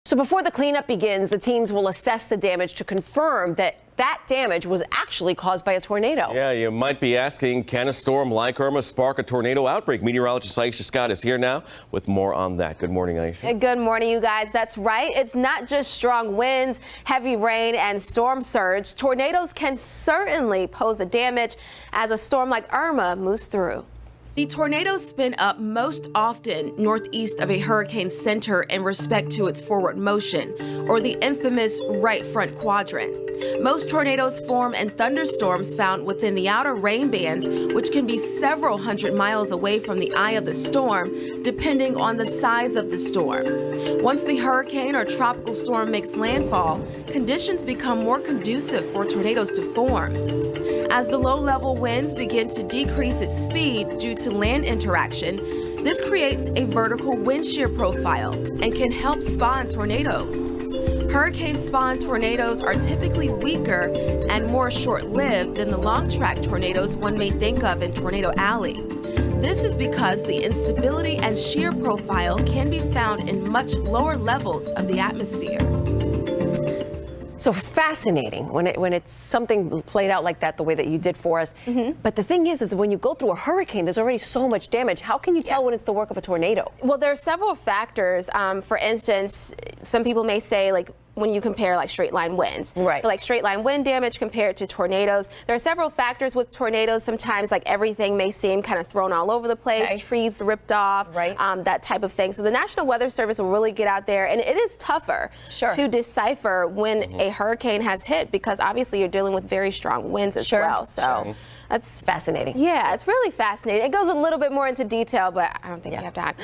So before the cleanup begins, the teams will assess the damage to confirm that damage was actually caused by a tornado. Yeah, you might be asking, can a storm like Irma spark a tornado outbreak? Meteorologist Aisha Scott is here now with more on that. Good morning, Aisha. Good morning, you guys. That's right. It's not just strong winds, heavy rain, and storm surge. Tornadoes can certainly pose a damage as a storm like Irma moves through. The tornadoes spin up most often northeast of a hurricane center in respect to its forward motion, or the infamous right front quadrant. Most tornadoes form in thunderstorms found within the outer rain bands, which can be several hundred miles away from the eye of the storm, depending on the size of the storm. Once the hurricane or tropical storm makes landfall, conditions become more conducive for tornadoes to form. As the low-level winds begin to decrease its speed due to land interaction, this creates a vertical wind shear profile and can help spawn tornadoes. Hurricane-spawned tornadoes are typically weaker and more short-lived than the long-track tornadoes one may think of in Tornado Alley. This is because the instability and shear profile can be found in much lower levels of the atmosphere. So fascinating when it's something played out like that, the way that you did for us. But the thing is when you go through a hurricane, there's already so much damage. How can you tell when it's the work of a tornado? Well, there are several factors. For instance, some people may say, like, when you compare like straight line winds. Right. So like straight line wind damage compared to tornadoes. There are several factors with tornadoes. Sometimes like everything may seem kind of thrown all over the place, trees ripped off, right. That type of thing. So the National Weather Service will really get out there, and it is tougher to decipher when a hurricane has hit, because obviously you're dealing with very strong winds as well. So that's fascinating. Yeah, it's really fascinating. It goes a little bit more into detail, but I don't think we have time.